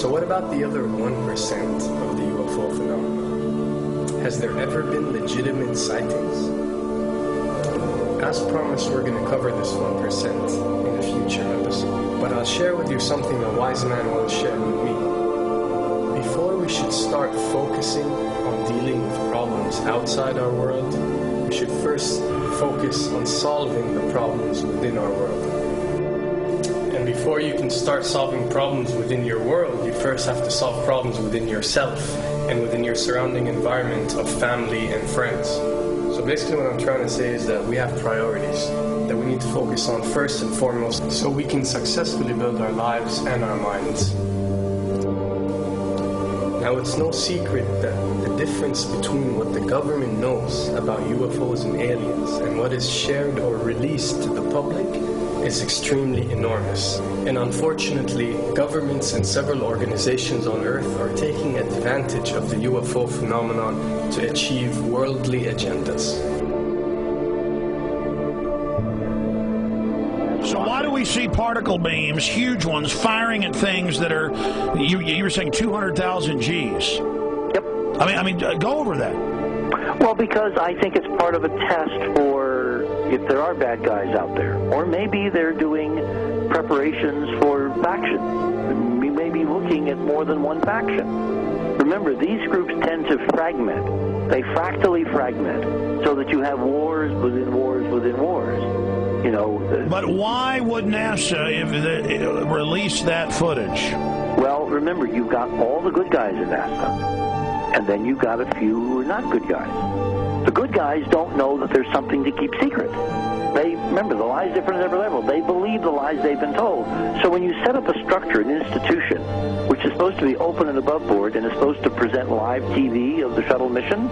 So what about the other 1% of the UFO phenomenon? Has there ever been legitimate sightings? As promised, we're going to cover this 1% in a future episode. But I'll share with you something a wise man once shared with me. Before we should start focusing on dealing with problems outside our world, we should first focus on solving the problems within our world. And before you can start solving problems within your world, you first have to solve problems within yourself and within your surrounding environment of family and friends. So basically what I'm trying to say is that we have priorities that we need to focus on first and foremost so we can successfully build our lives and our minds. Now, it's no secret that the difference between what the government knows about UFOs and aliens and what is shared or released to the public is extremely enormous. And unfortunately, governments and several organizations on Earth are taking advantage of the UFO phenomenon to achieve worldly agendas. So why do we see particle beams, huge ones, firing at things that are, you were saying 200,000 Gs? Yep. I mean, go over that. Well, because I think it's part of a test for if there are bad guys out there. Or maybe they're doing preparations for factions. We may be looking at more than one faction. Remember, these groups tend to fragment. They fractally fragment so that you have wars within wars within wars. You know. But why would NASA release that footage? Well, remember, you've got all the good guys in NASA, and then you've got a few who are not good guys. The good guys don't know that there's something to keep secret. Remember, the lie's different at every level. They believe the lies they've been told. So when you set up a structure, an institution, which is supposed to be open and above board and is supposed to present live TV of the shuttle mission,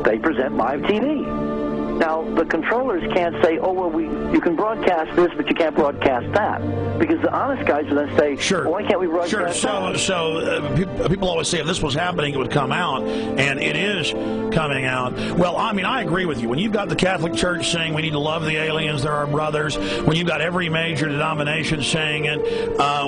they present live TV. Now, the controllers can't say, oh, well, you can broadcast this, but you can't broadcast that. Because the honest guys will then say, sure. Well, why can't we broadcast that? So people always say if this was happening, it would come out, and it is coming out. Well, I mean, I agree with you. When you've got the Catholic Church saying we need to love the aliens, they're our brothers, when you've got every major denomination saying it,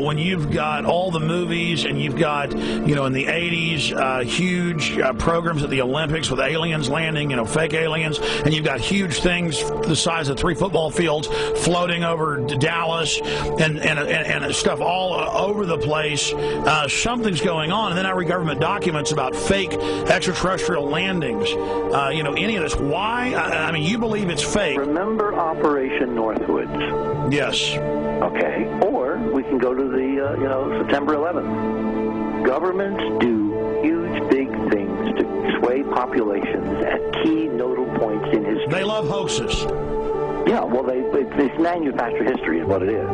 when you've got all the movies, and you've got, you know, in the 80s, huge programs at the Olympics with aliens landing, you know, fake aliens, and you've got huge things the size of 3 football fields floating over Dallas and stuff all over the place. Something's going on. And then I read government documents about fake extraterrestrial landings. You know, any of this. Why? I mean, you believe it's fake. Remember Operation Northwoods? Yes. Okay. Or we can go to the, September 11th. Governments do huge, big things to sway populations at key nodal points in history. They love hoaxes. Yeah, well, it's manufactured history is what it is.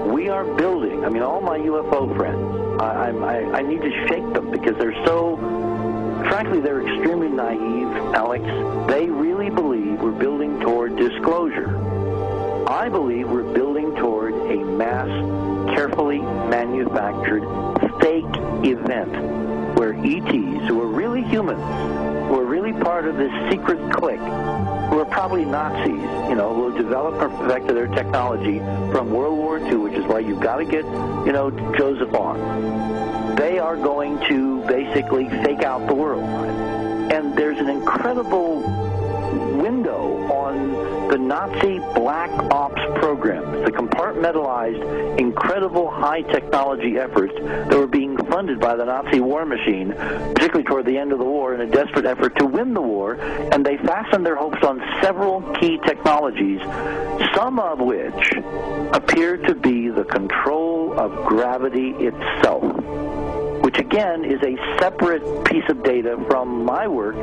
We are building, I mean, all my UFO friends, I need to shake them because they're so, frankly, they're extremely naive, Alex. They really believe we're building toward disclosure. I believe we're building toward a mass, carefully manufactured fake event where ETs, who are really humans, who are really part of this secret clique, who are probably Nazis, you know, who developed or perfected their technology from World War II, which is why you've got to get, you know, Joseph on. They are going to basically fake out the world. And there's an incredible window on the Nazi black ops programs, the compartmentalized, incredible high technology efforts that were being funded by the Nazi war machine, particularly toward the end of the war in a desperate effort to win the war, and they fastened their hopes on several key technologies, some of which appear to be the control of gravity itself, which again is a separate piece of data from my work,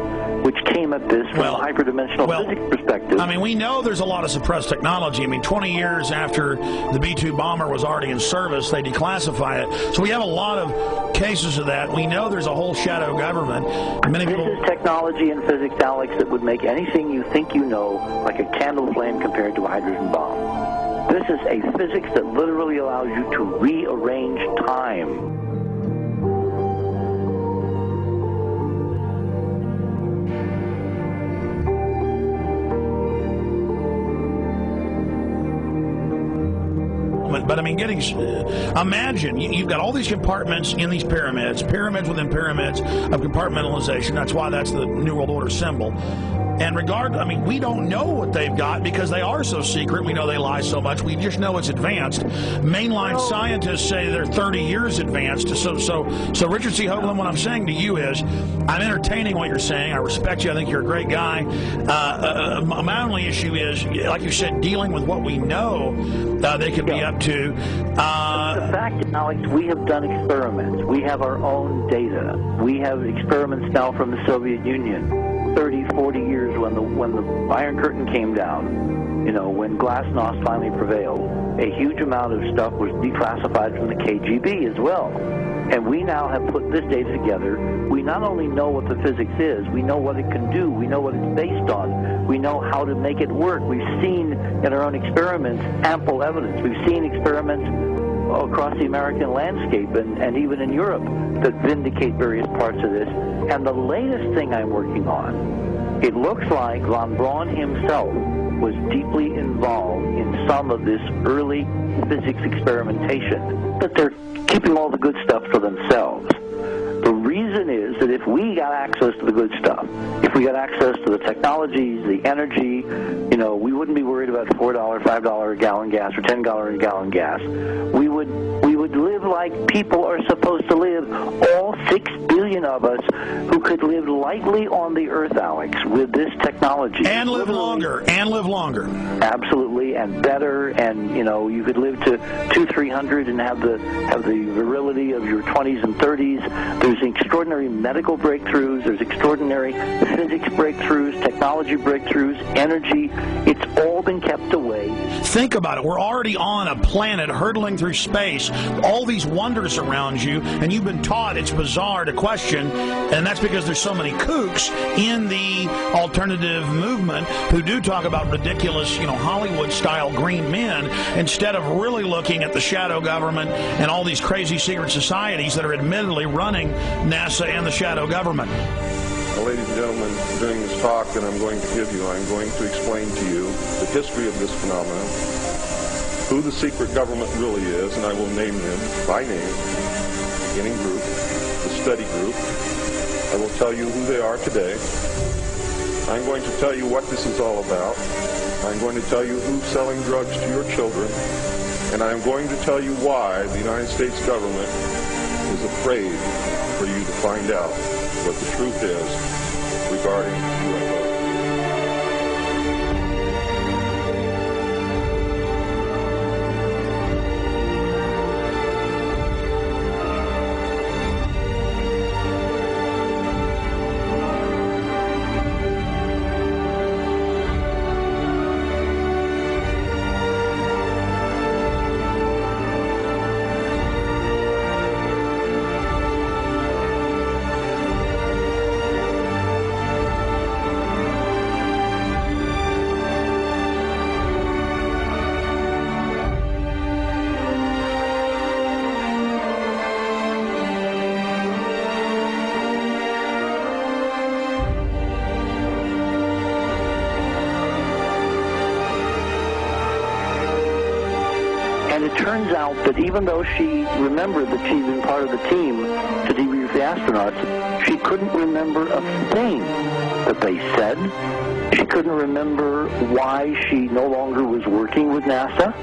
which came at this from a hyperdimensional physics perspective. I mean, we know there's a lot of suppressed technology. I mean, 20 years after the B-2 bomber was already in service, they declassify it. So we have a lot of cases of that. We know there's a whole shadow government. This is technology in physics, Alex, that would make anything you think you know like a candle flame compared to a hydrogen bomb. This is a physics that literally allows you to rearrange time. But I mean, imagine you've got all these compartments in these pyramids, pyramids within pyramids of compartmentalization. That's why that's the New World Order symbol. And I mean, we don't know what they've got because they are so secret. We know they lie so much. We just know it's advanced. Mainline scientists say they're 30 years advanced. So Richard C. Hoagland, what I'm saying to you is, I'm entertaining what you're saying. I respect you. I think you're a great guy. My only issue is, like you said, dealing with what we know they could be up to. The fact, Alex, we have done experiments. We have our own data. We have experiments now from the Soviet Union. 30, 40 years when the Iron Curtain came down, you know, when Glasnost finally prevailed, a huge amount of stuff was declassified from the KGB as well. And we now have put this data together. We not only know what the physics is, we know what it can do, we know what it's based on, we know how to make it work. We've seen in our own experiments ample evidence. We've seen experiments across the American landscape and even in Europe that vindicate various parts of this. And the latest thing I'm working on, it looks like von Braun himself was deeply involved in some of this early physics experimentation, but they're keeping all the good stuff for themselves. The reason is that if we got access to the good stuff, if we got access to the technologies, the energy, you know, we wouldn't be worried about $4, $5 a gallon gas or $10 a gallon gas. We would live like people are supposed to live, all 6 billion of us who could live lightly on the earth, Alex, with this technology. And live longer, Absolutely, and better, and, you know, you could live to 200-300 and have the virility of your 20s and 30s. There's extraordinary medical breakthroughs, there's extraordinary physics breakthroughs, technology breakthroughs, energy. It's all been kept away. Think about it. We're already on a planet hurtling through space, all these wonders around you, and you've been taught it's bizarre to question, and that's because there's so many kooks in the alternative movement who do talk about ridiculous, you know, Hollywood-style green men, instead of really looking at the shadow government and all these crazy secret societies that are admittedly running NASA and the shadow government. Well, ladies and gentlemen, during this talk that I'm going to give you, I'm going to explain to you the history of this phenomenon, who the secret government really is, and I will name them by name, the beginning group, the study group. I will tell you who they are today. I'm going to tell you what this is all about. I'm going to tell you who's selling drugs to your children, and I'm going to tell you why the United States government is afraid for you to find out what the truth is regarding UFOs. Turns out that even though she remembered that she'd been part of the team to debrief the astronauts, she couldn't remember a thing that they said. She couldn't remember why she no longer was working with NASA.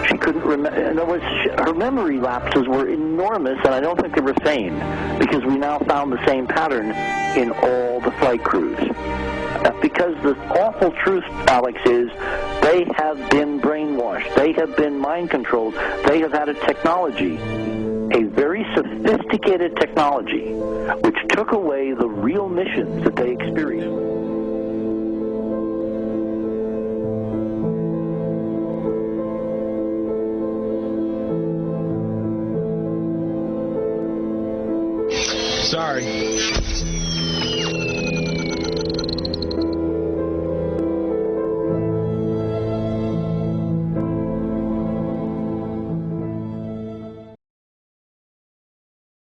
She couldn't remember. In other words, her memory lapses were enormous, and I don't think they were feigned, because we now found the same pattern in all the flight crews. Because the awful truth, Alex, is they have been brainwashed. They have been mind controlled. They have had a technology, a very sophisticated technology, which took away the real missions that they experienced. Sorry.